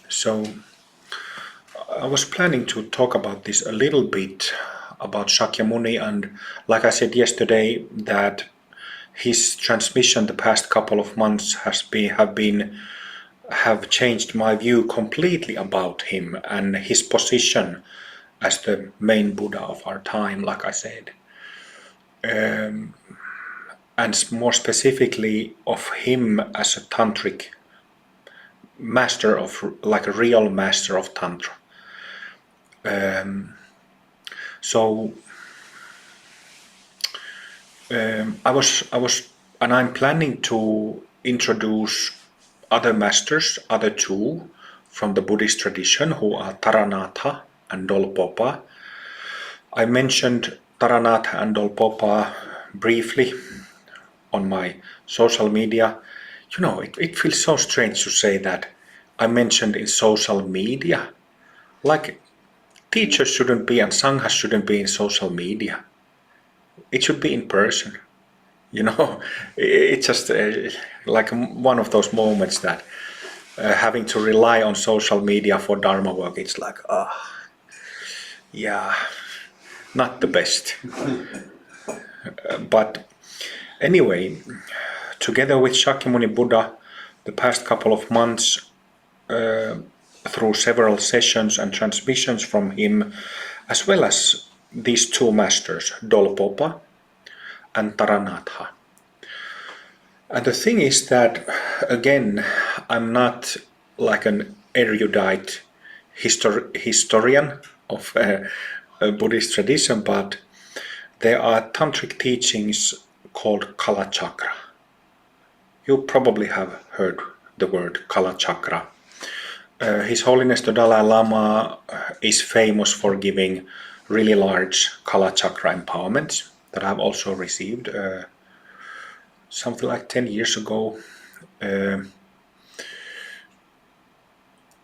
So I was planning to talk about this a little bit about Shakyamuni, and like I said yesterday, that his transmission the past couple of months have changed my view completely about him and his position as the main Buddha of our time, like I said. And more specifically of him as a tantric master of, like a real master of Tantra. So and I'm planning to introduce other masters, other two from the Buddhist tradition, who are Taranatha and Dolpopa. I mentioned Taranatha and Dolpopa briefly on my social media. You know, it feels so strange to say that I mentioned in social media. Like, teachers shouldn't be and sanghas shouldn't be in social media. It should be in person. You know, it's just like one of those moments that having to rely on social media for Dharma work, it's like, yeah, not the best. But anyway, together with Shakyamuni Buddha, the past couple of months, through several sessions and transmissions from him, as well as these two masters, Dolpopa and Taranatha. And the thing is that, again, I'm not like an erudite historian of a Buddhist tradition, but there are tantric teachings called Kala Chakra. You probably have heard the word Kala Chakra. His Holiness the Dalai Lama is famous for giving really large Kala Chakra empowerments that I've also received something like 10 years ago.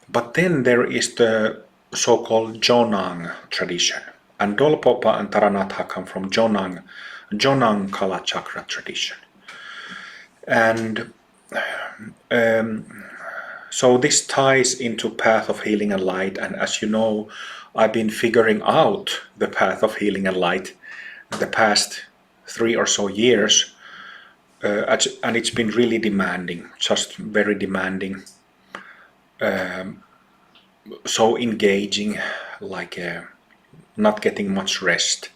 But then there is the so-called Jonang tradition, and Dolpopa and Taranatha come from Jonang Kala Chakra tradition. And so this ties into Path of Healing and Light, and as you know, I've been figuring out the Path of Healing and Light the past 3 or so years, and it's been really demanding, just very demanding, so engaging, like not getting much rest,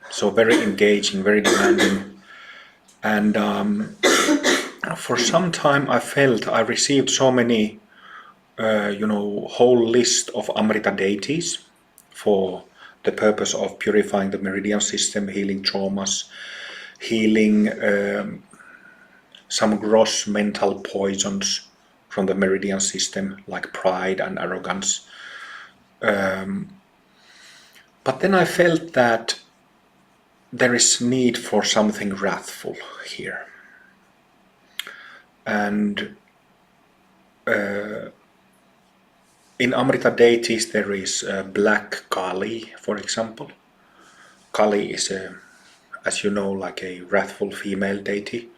so very engaging, very demanding. And for some time I felt I received so many whole list of Amrita deities for the purpose of purifying the meridian system, healing traumas, healing some gross mental poisons from the meridian system, like pride and arrogance. But then I felt that there is need for something wrathful here. And in Amrita deities there is Black Kali, for example. Kali is, as you know, like a wrathful female deity.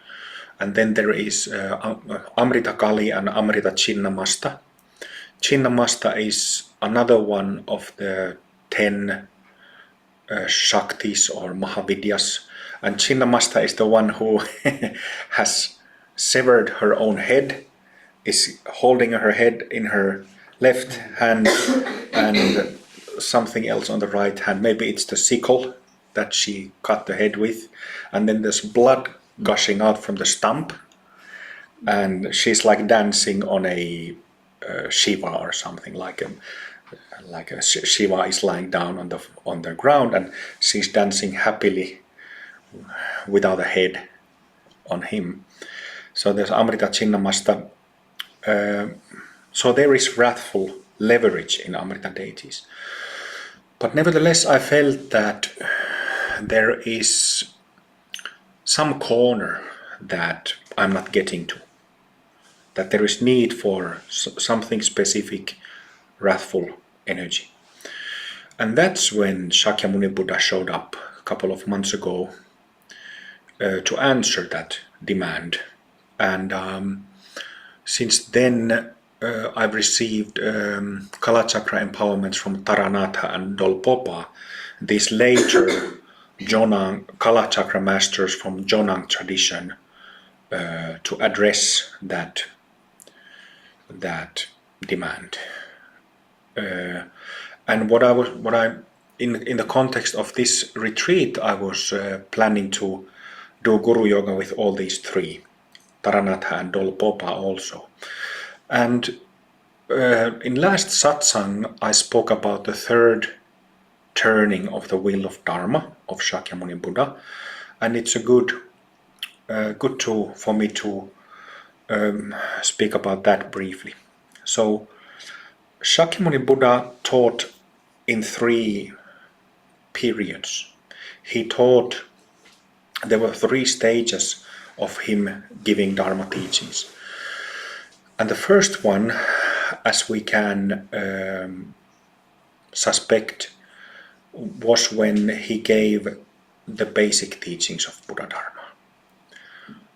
And then there is Amrita Kali and Amrita Chinnamasta. Chinnamasta is another one of the 10 Shaktis or Mahavidyas. And Chinnamasta is the one who has severed her own head, is holding her head in her left hand and something else on the right hand. Maybe it's the sickle that she cut the head with. And then there's blood gushing out from the stump, and she's like dancing on a Shiva or something, like a Shiva is lying down on the ground, and she's dancing happily without a head on him. So there's Amrita Chinnamasta. So there is wrathful leverage in Amrita deities. But nevertheless, I felt that there is some corner that I'm not getting to, that there is need for something specific, wrathful energy. And that's when Shakyamuni Buddha showed up a couple of months ago to answer that demand. And since then I've received Kala Chakra empowerments from Taranatha and Dolpopa, these later Jonang Kala Chakra masters from Jonang tradition, to address that demand. And in the context of this retreat, I was planning to do Guru Yoga with all these three, Taranatha and Dolpopa also. And in last satsang, I spoke about the third turning of the wheel of Dharma of Shakyamuni Buddha, and it's a good tool for me to speak about that briefly. So Shakyamuni Buddha taught in three periods. He taught, there were three stages of him giving Dharma teachings. And the first one, as we can suspect, was when he gave the basic teachings of Buddha Dharma.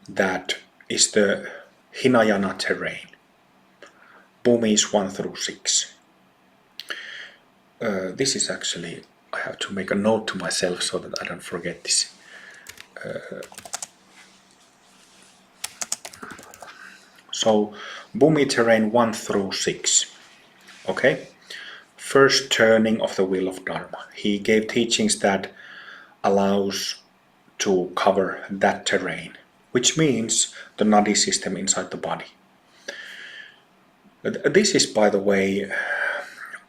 That is the Hinayana terrain, Bhumis 1 through 6. This is actually, I have to make a note to myself so that I don't forget this. So Bhumi terrain 1 through 6. Okay? First turning of the wheel of Dharma. He gave teachings that allows to cover that terrain, which means the nadi system inside the body. This is, by the way,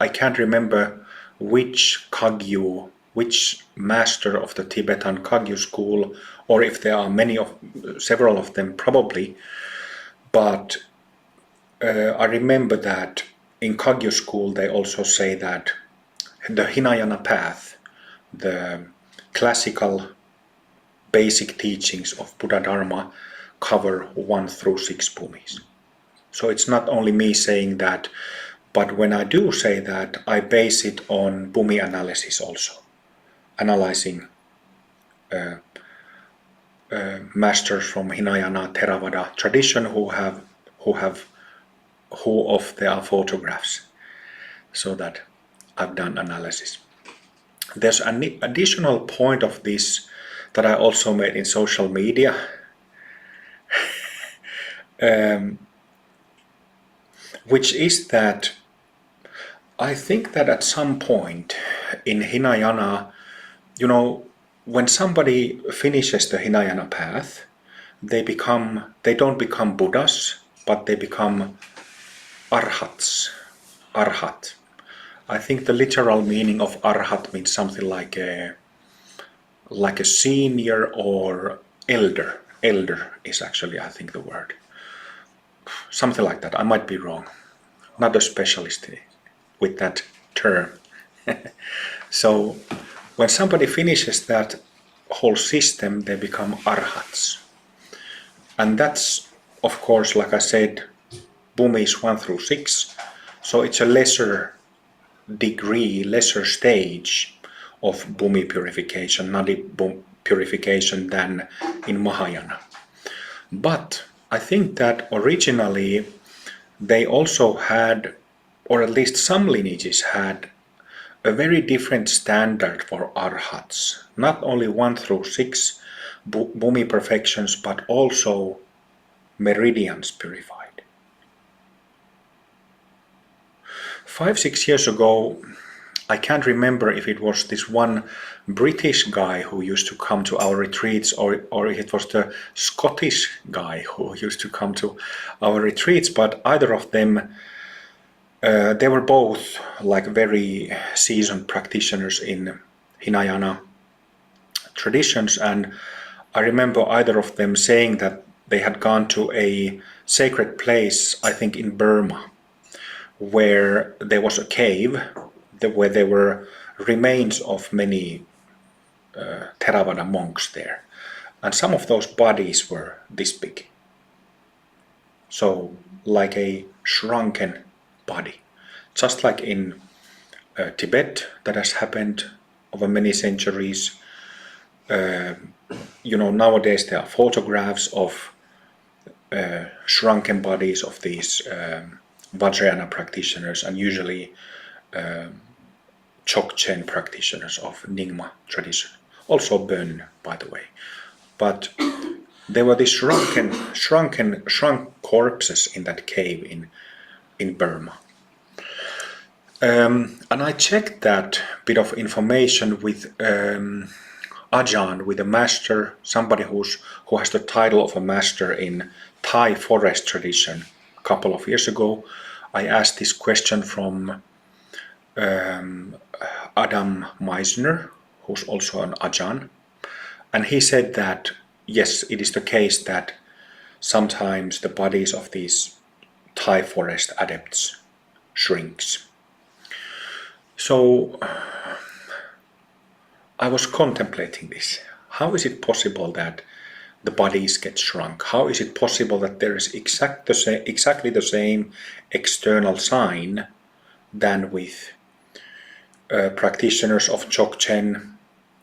I can't remember which Kagyu, which master of the Tibetan Kagyu school, or if there are several of them probably, but I remember that in Kagyu school they also say that the Hinayana path, the classical basic teachings of Buddha Dharma, cover 1 through 6 bhumis. So it's not only me saying that, but when I do say that, I base it on bhumi analysis also, analyzing masters from Hinayana Theravada tradition who of their photographs, so that I've done analysis. There's an additional point of this that I also made in social media. Which is that I think that at some point in Hinayana, when somebody finishes the Hinayana path, they don't become Buddhas, but they become Arhats. Arhat. I think the literal meaning of Arhat means something like a senior or elder. Elder is actually, I think, the word. Something like that. I might be wrong. Not a specialist with that term. So when somebody finishes that whole system, they become Arhats. And that's, of course, like I said, Bhumis 1 through 6. So it's a lesser degree, lesser stage of Bhumi purification, Nadi purification than in Mahayana. But I think that originally they also had, or at least some lineages had, a very different standard for Arhats. Not only 1 through 6 Bhumi perfections, but also meridians purified. 5-6 years ago, I can't remember if it was this one British guy who used to come to our retreats, or it was the Scottish guy who used to come to our retreats, but either of them, they were both like very seasoned practitioners in Hinayana traditions, and I remember either of them saying that they had gone to a sacred place, I think in Burma, where there was a cave where there were remains of many Theravada monks there. And some of those bodies were this big. So like a shrunken body. Just like in Tibet, that has happened over many centuries. Nowadays there are photographs of shrunken bodies of these Vajrayana practitioners and usually Dzogchen practitioners of Nyingma tradition. Also Bön, by the way. But there were these shrunk corpses in that cave in Burma. And I checked that bit of information with Ajahn, with a master, somebody who has the title of a master in Thai forest tradition. A couple of years ago, I asked this question from Adam Meisner, who's also an Ajahn, and he said that yes, it is the case that sometimes the bodies of these Thai forest adepts shrinks. So I was contemplating this. How is it possible that the bodies get shrunk? How is it possible that there is exactly the same external sign than with practitioners of Dzogchen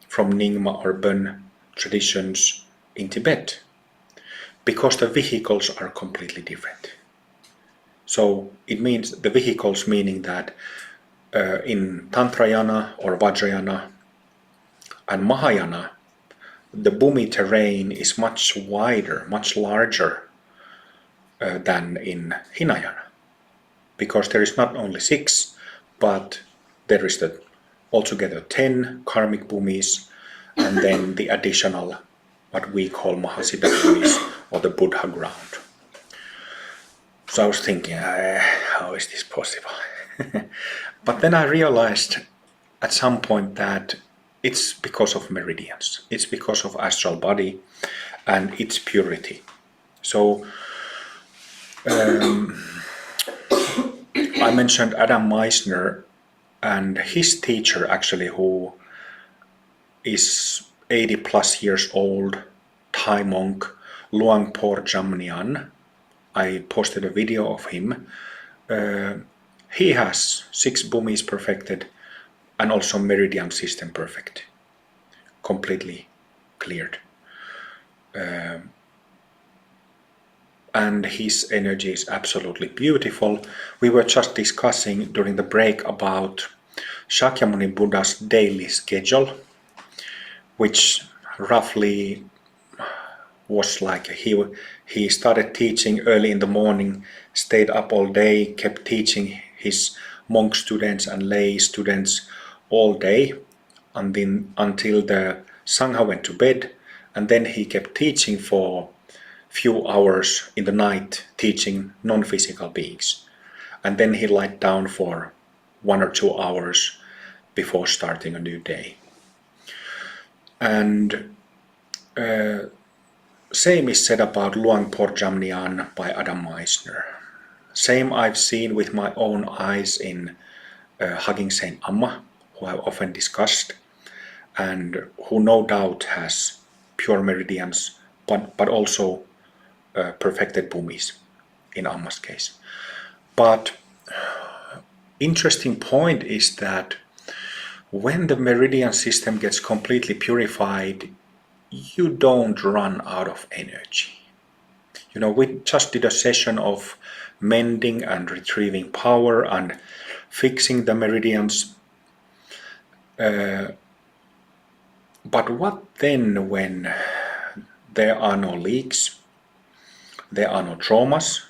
from Nyingma or Bön traditions in Tibet? Because the vehicles are completely different. So it means the vehicles, meaning that in Tantrayana or Vajrayana and Mahayana, the Bhumi terrain is much wider, much larger than in Hinayana, because there is not only 6, but there is altogether 10 karmic Bhumis, and then the additional, what we call Mahasiddha Bhumis, or the Buddha ground. So I was thinking, how is this possible? But then I realized at some point that it's because of meridians. It's because of astral body and its purity. So I mentioned Adam Meisner and his teacher, actually, who is 80 plus years old, Thai monk, Luangpor Jamnian. I posted a video of him. He has 6 Bhumis perfected and also meridian system perfect, completely cleared. And his energy is absolutely beautiful. We were just discussing during the break about Shakyamuni Buddha's daily schedule, which roughly was like he started teaching early in the morning, stayed up all day, kept teaching his monk students and lay students all day until the Sangha went to bed, and then he kept teaching for few hours in the night, teaching non-physical beings, and then he lied down for 1 or 2 hours before starting a new day. And same is said about Luangpor Jamnian by Adam Meisner. Same I've seen with my own eyes in Hugging Saint Amma, who I've often discussed, and who no doubt has pure meridians, but also perfected Bhumis in Amma's case. But interesting point is that when the meridian system gets completely purified, you don't run out of energy. You know, we just did a session of mending and retrieving power and fixing the meridians. But what then when there are no leaks, there are no traumas?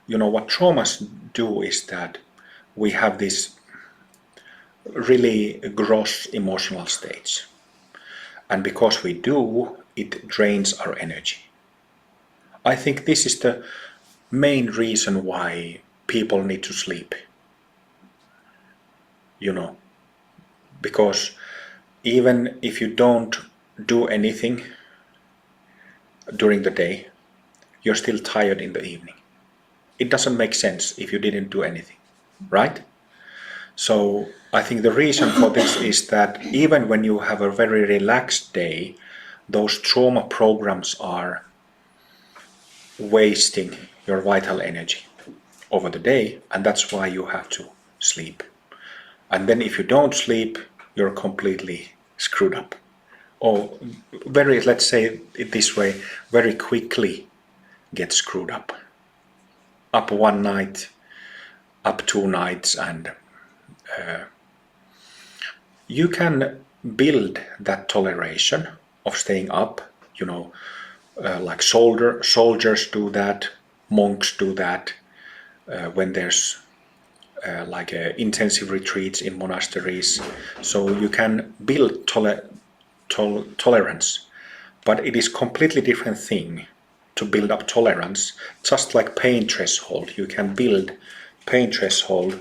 You know, what traumas do is that we have this really gross emotional states. And because we do, it drains our energy. I think this is the main reason why people need to sleep. You know, because even if you don't do anything during the day, you're still tired in the evening. It doesn't make sense if you didn't do anything, right? So I think the reason for this is that even when you have a very relaxed day, those trauma programs are wasting your vital energy over the day, and that's why you have to sleep. And then if you don't sleep, you're completely screwed up. Or let's say it this way, very quickly get screwed up. Up one night, up 2 nights, and you can build that toleration of staying up, like soldiers do that, monks do that, when there's like intensive retreats in monasteries. So you can build tolerance, but it is completely different thing to build up tolerance. Just like pain threshold, you can build pain threshold,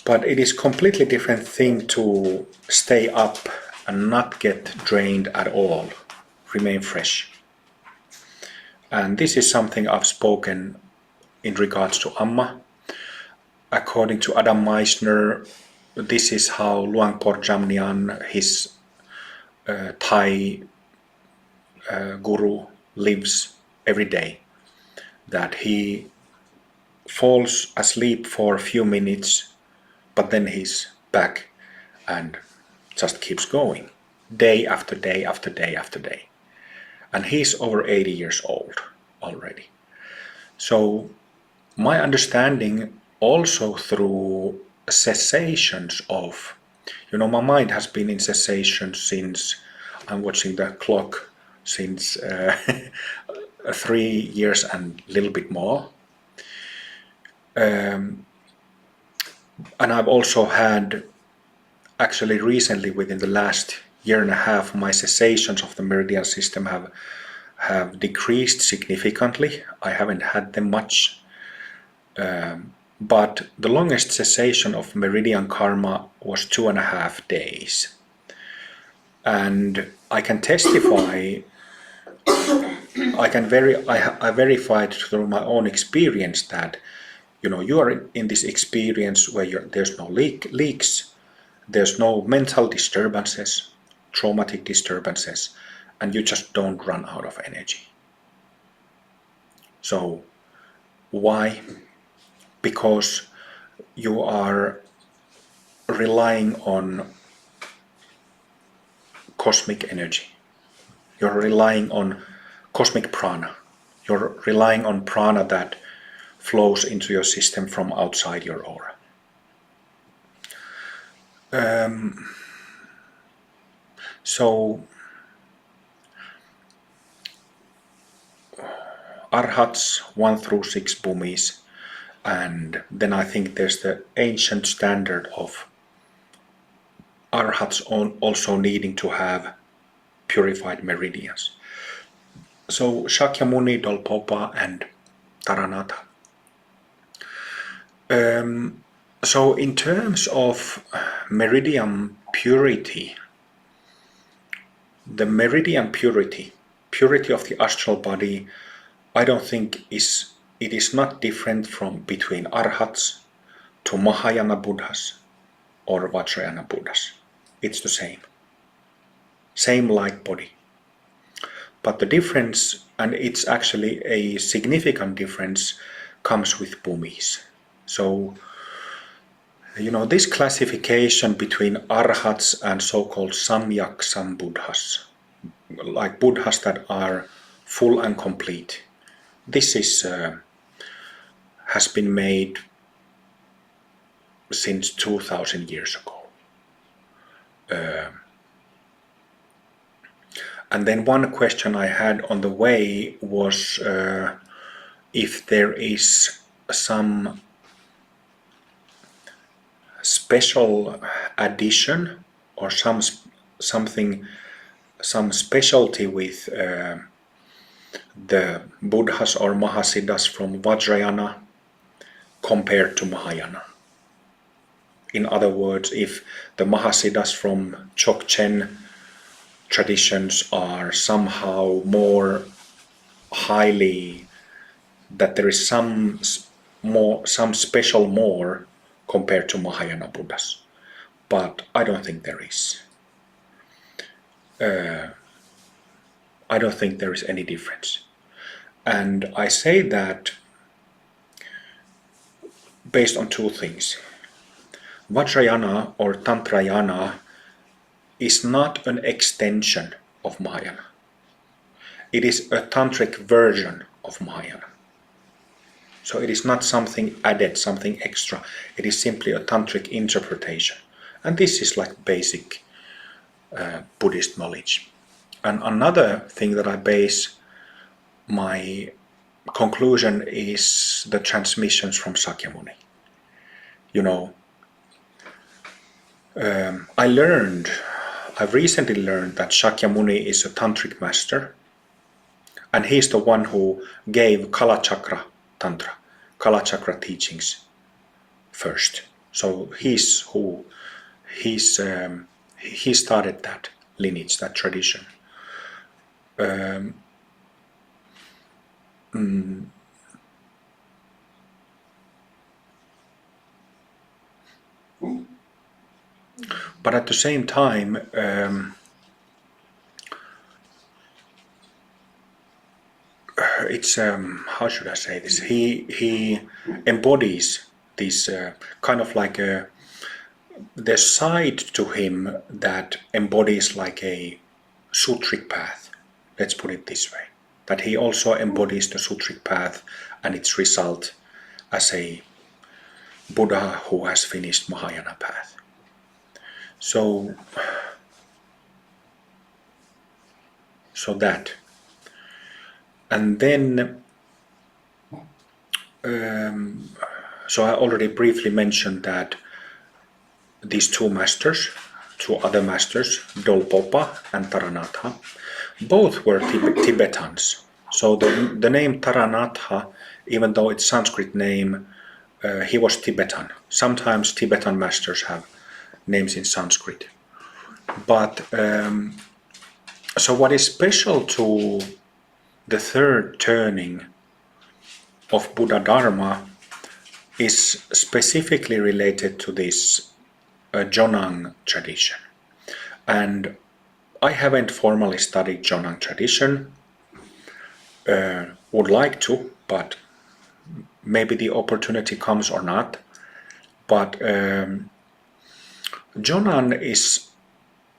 but it is completely different thing to stay up and not get drained at all, remain fresh. And this is something I've spoken in regards to Amma. According to Adam Meissner, this is how Luangpor Jamnian, his Thai guru, lives every day. That he falls asleep for a few minutes, but then he's back and just keeps going, day after day after day after day. And he's over 80 years old already. So my understanding also through cessations of, my mind has been in cessation since, I'm watching the clock, since 3 years and a little bit more. And I've also had, actually recently within the last year and a half, my cessations of the meridian system have decreased significantly. I haven't had them much. But the longest cessation of meridian karma was 2.5 days. And I can testify, I verified through my own experience that, you are in this experience where there's no leaks, there's no mental disturbances, traumatic disturbances, and you just don't run out of energy. So why? Because you are relying on cosmic energy. You're relying on cosmic prana. You're relying on prana that flows into your system from outside your aura. So Arhats 1 through 6 bhumis, and then I think there's the ancient standard of Arhats also needing to have purified meridians. So Shakyamuni, Dolpopa, and Taranatha. So in terms of meridian purity, the meridian purity of the astral body, I don't think it is not different from between Arhats to Mahayana Buddhas or Vajrayana Buddhas. It's the same light body. But the difference, and it's actually a significant difference, comes with bhumis. So, this classification between Arhats and so-called Samyaksambuddhas, like Buddhas that are full and complete, this has been made since 2000 years ago. And then one question I had on the way was if there is some special addition or some specialty with the Buddhas or Mahasiddhas from Vajrayana compared to Mahayana. In other words, if the Mahasiddhas from Chokchen traditions are somehow more highly, that there is some special more compared to Mahayana Buddhas. But I don't think there is. I don't think there is any difference. And I say that based on two things. Vajrayana or Tantrayana is not an extension of Mahayana. It is a tantric version of Mahayana. So it is not something added, something extra. It is simply a tantric interpretation. And this is like basic Buddhist knowledge. And another thing that I base my conclusion is the transmissions from Sakyamuni. You know, I've recently learned that Shakyamuni is a tantric master, and he's the one who gave Kala Chakra Tantra, Kala Chakra teachings first. So he started that lineage, that tradition. But at the same time, it's how should I say this? He embodies this kind of like the side to him that embodies like a sutric path. Let's put it this way: that he also embodies the sutric path and its result as a Buddha who has finished Mahayana path. So that, and then so I already briefly mentioned that these two other masters, Dolpopa and Taranatha, both were Tibetans. So the name Taranatha, even though it's Sanskrit name, he was Tibetan. Sometimes Tibetan masters have names in Sanskrit. But so what is special to the third turning of Buddha Dharma is specifically related to this Jonang tradition. And I haven't formally studied Jonang tradition, would like to, but maybe the opportunity comes or not. But Jonang is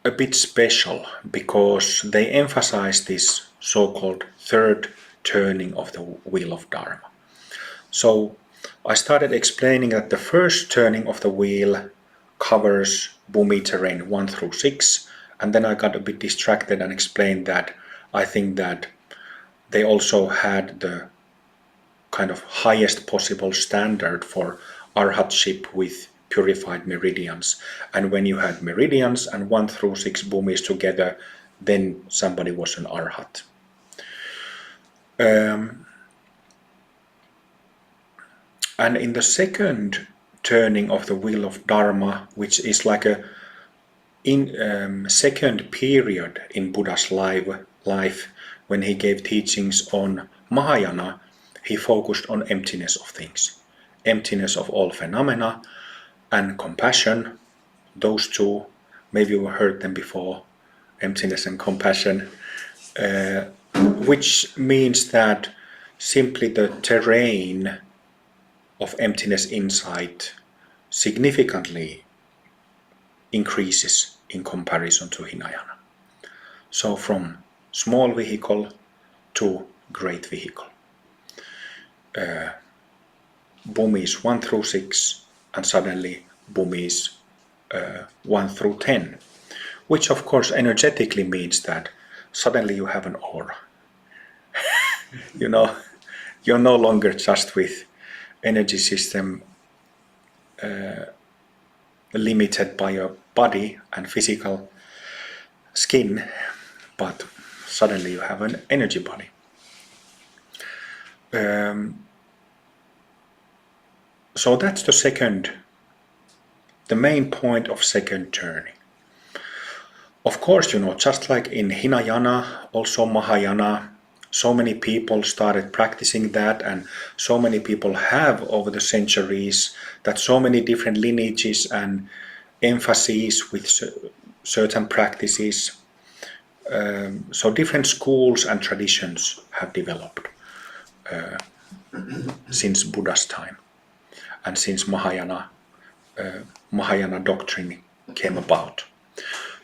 a bit special because they emphasize this so-called third turning of the wheel of Dharma. So I started explaining that the first turning of the wheel covers Bhumi terrain 1 through 6, and then I got a bit distracted and explained that I think that they also had the kind of highest possible standard for Arhatship with purified meridians. And when you had meridians and 1 through 6 Bhumis together, then somebody was an Arhat. And in the second turning of the wheel of Dharma, which is like a second period in Buddha's life, when he gave teachings on Mahayana, he focused on emptiness of things, emptiness of all phenomena, and compassion. Those two, maybe you heard them before, emptiness and compassion, which means that simply the terrain of emptiness insight significantly increases in comparison to Hinayana. So from small vehicle to great vehicle. Bhumis 1 through 6, and suddenly Bhumis 1 through 10, which of course energetically means that suddenly you have an aura. You know, you're no longer just with energy system limited by your body and physical skin, but suddenly you have an energy body. So that's the main point of second turning. Of course, just like in Hinayana, also Mahayana, so many people started practicing that, and so many people have over the centuries, that so many different lineages and emphases with certain practices. So different schools and traditions have developed since Buddha's time and since Mahayana doctrine came about.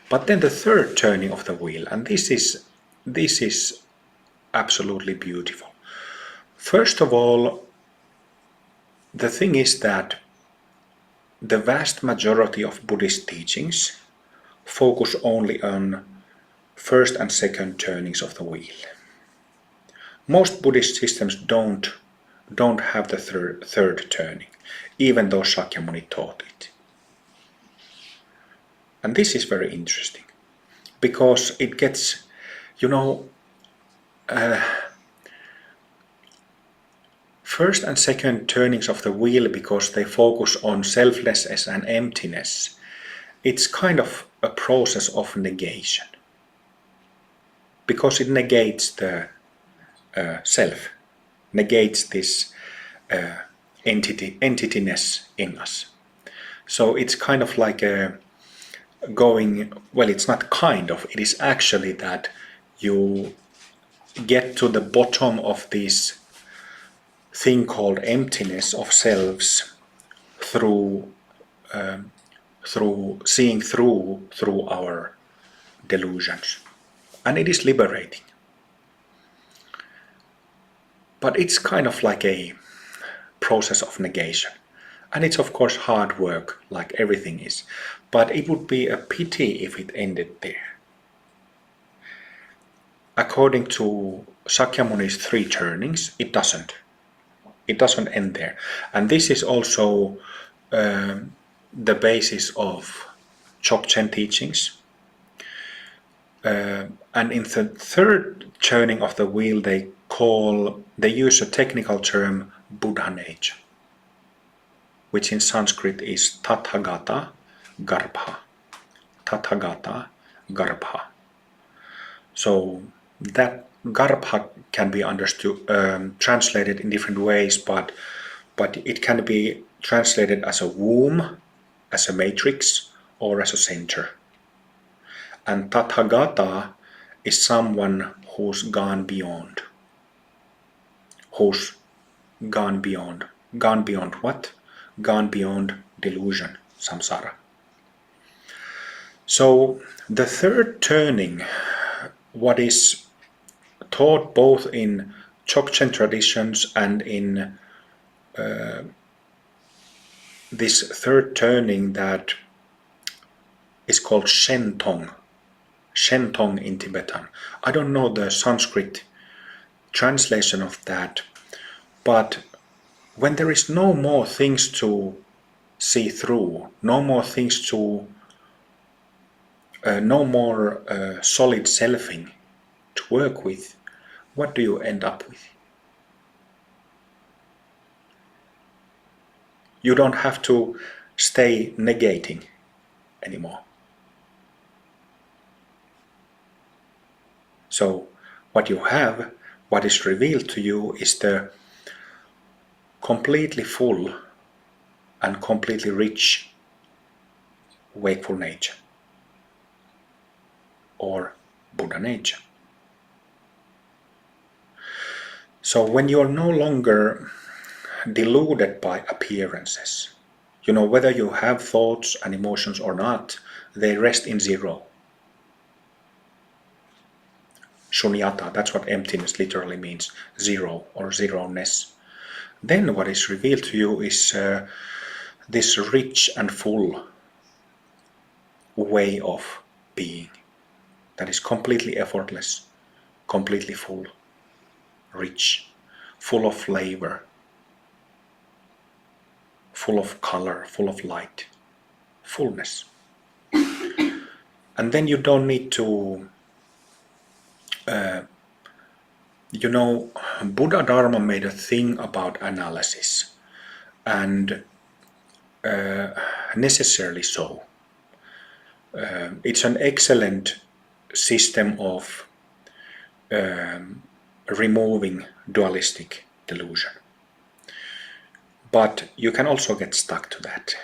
But then the third turning of the wheel, and this is absolutely beautiful. First of all, the thing is that the vast majority of Buddhist teachings focus only on first and second turnings of the wheel. Most Buddhist systems don't have the third turning, even though Shakyamuni taught it. And this is very interesting, because it gets, first and second turnings of the wheel, because they focus on selflessness and emptiness. It's kind of a process of negation, because it negates the self, negates this entityness in us. So it's kind of like it's not kind of, it is actually that you get to the bottom of this thing called emptiness of selves through seeing through our delusions, and it is liberating. But it's kind of like a process of negation, and it's of course hard work, like everything is, but it would be a pity if it ended there. According to Sakyamuni's 3 turnings, it doesn't end there. And this is also the basis of Dzogchen teachings. And in the 3rd turning of the wheel, they use a technical term Buddha nature, which in Sanskrit is Tathagata Garbha. Tathagata Garbha. So that Garbha can be understood, translated in different ways, but it can be translated as a womb, as a matrix, or as a center. And Tathagata is someone who's gone beyond. Who's gone beyond. Gone beyond what? Gone beyond delusion, samsara. So the 3rd turning, what is taught both in Dzogchen traditions and in this 3rd turning that is called Shentong. Shentong in Tibetan. I don't know the Sanskrit translation of that, but when there is no more things to see through, no more things to, no more solid selfing to work with, what do you end up with? You don't have to stay negating anymore. So what you have, what is revealed to you, is the completely full and completely rich wakeful nature, or Buddha nature. So when you're no longer deluded by appearances, whether you have thoughts and emotions or not, they rest in zero. Shunyata, that's what emptiness literally means, zero or zero-ness. Then what is revealed to you is this rich and full way of being that is completely effortless, completely full, rich, full of flavor, full of color, full of light, fullness. And then you don't need to Buddha Dharma made a thing about analysis, and necessarily so. It's an excellent system of removing dualistic delusion. But you can also get stuck to that.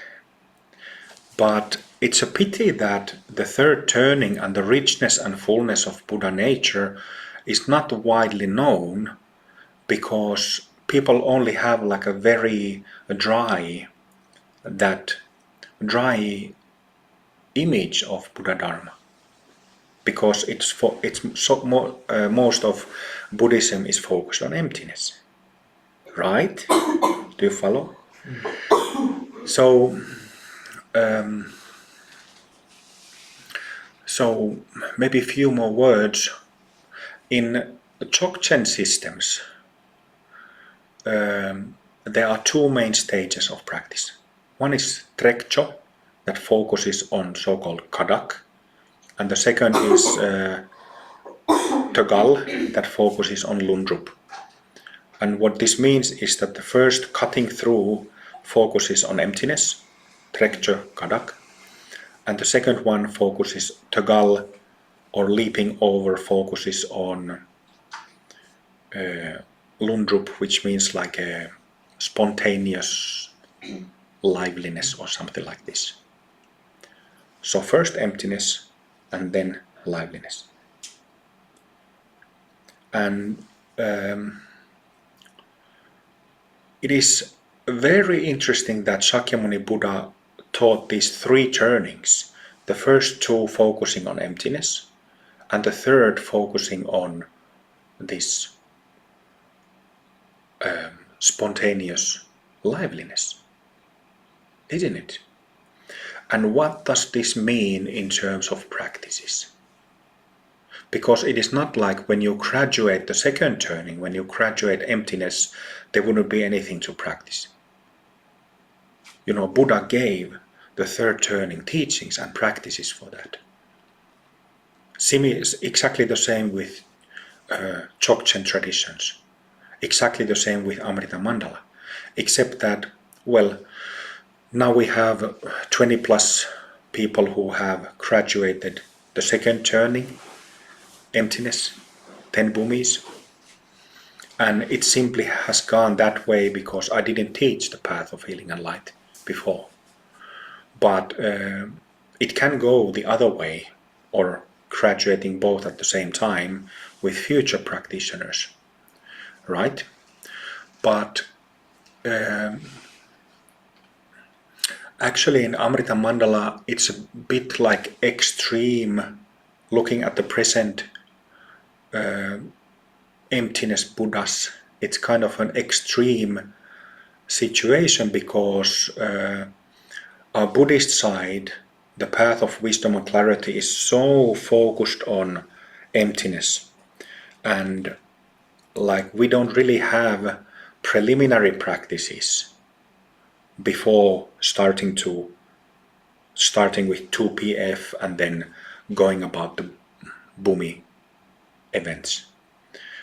But it's a pity that the 3rd turning and the richness and fullness of Buddha nature is not widely known, because people only have like a very dry image of Buddha Dharma, because most of Buddhism is focused on emptiness, right? Do you follow? So, so maybe a few more words. In Dzogchen systems, there are two main stages of practice. One is Trekcho, that focuses on so-called Kadak, and the second is Tagal, that focuses on Lundrup. And what this means is that the first cutting through focuses on emptiness, Trekcho, Kadak, and the second one focuses Tagal, or leaping over, focuses on Lundrup, which means like a spontaneous liveliness or something like this. So first emptiness and then liveliness. And it is very interesting that Shakyamuni Buddha taught these three turnings, the first two focusing on emptiness, and the third focusing on this spontaneous liveliness, isn't it? And what does this mean in terms of practices? Because it is not like when you graduate the second turning, when you graduate emptiness, there wouldn't be anything to practice. You know, Buddha gave the third turning teachings and practices for that. Exactly the same with Dzogchen traditions. Exactly the same with Amrita Mandala. Except that, well, now we have 20 plus people who have graduated the second turning, emptiness, 10 bhumis. And it simply has gone that way because I didn't teach the path of healing and light before. But it can go the other way, or graduating both at the same time with future practitioners, right? But actually in Amrita Mandala it's a bit like extreme, looking at the present emptiness Buddhas. It's kind of an extreme situation because our Buddhist side, the path of wisdom and clarity, is so focused on emptiness, and like we don't really have preliminary practices before starting with 2PF and then going about the bhumi events.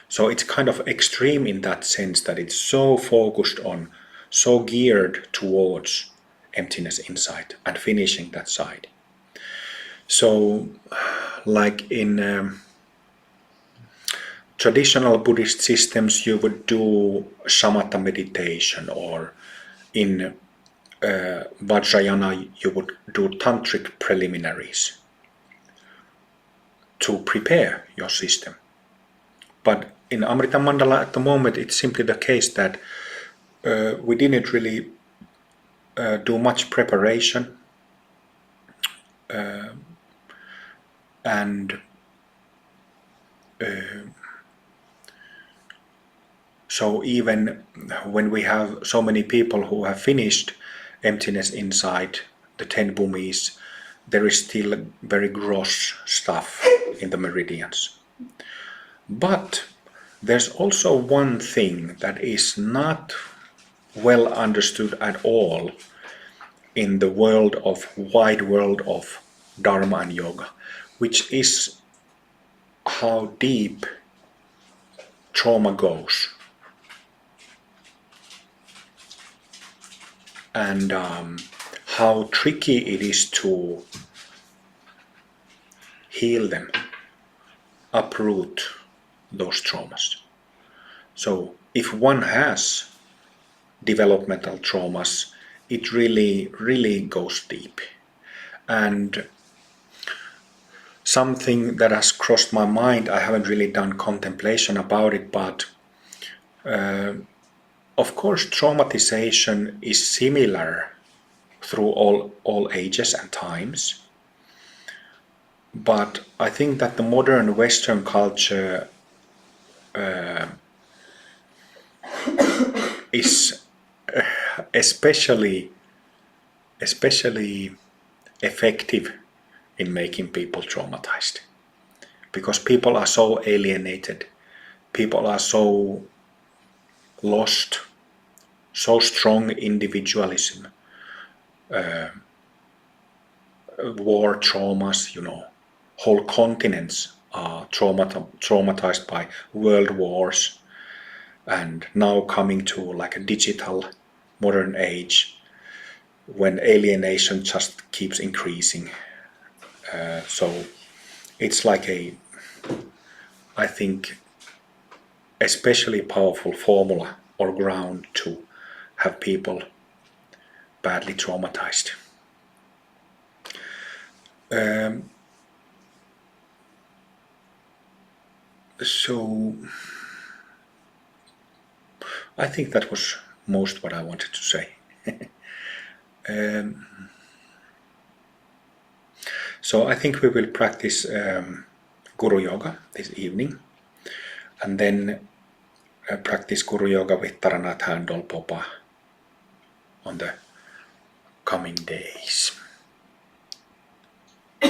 So it's kind of extreme in that sense that it's so focused on, so geared towards emptiness insight and finishing that side. So like in traditional Buddhist systems you would do shamatha meditation, or in Vajrayana you would do tantric preliminaries to prepare your system. But in Amrita Mandala at the moment it's simply the case that we didn't really do much preparation, and so even when we have so many people who have finished emptiness insight, the 10 bhumis, there is still very gross stuff in the meridians. But there's also one thing that is not well understood at all in the wide world of Dharma and yoga, which is how deep trauma goes, and how tricky it is to heal them, uproot those traumas. So if one has developmental traumas, it really goes deep. And something that has crossed my mind, I haven't really done contemplation about it, but of course traumatization is similar through all ages and times. But I think that the modern Western culture is especially effective in making people traumatized, because people are so alienated, people are so lost, so strong individualism, war traumas, whole continents are traumatized by world wars, and now coming to like a digital modern age when alienation just keeps increasing. So it's like I think, especially powerful formula or ground to have people badly traumatized. So I think that was most what I wanted to say. So I think we will practice Guru Yoga this evening, and then practice Guru Yoga with Taranat Handol Popa on the coming days.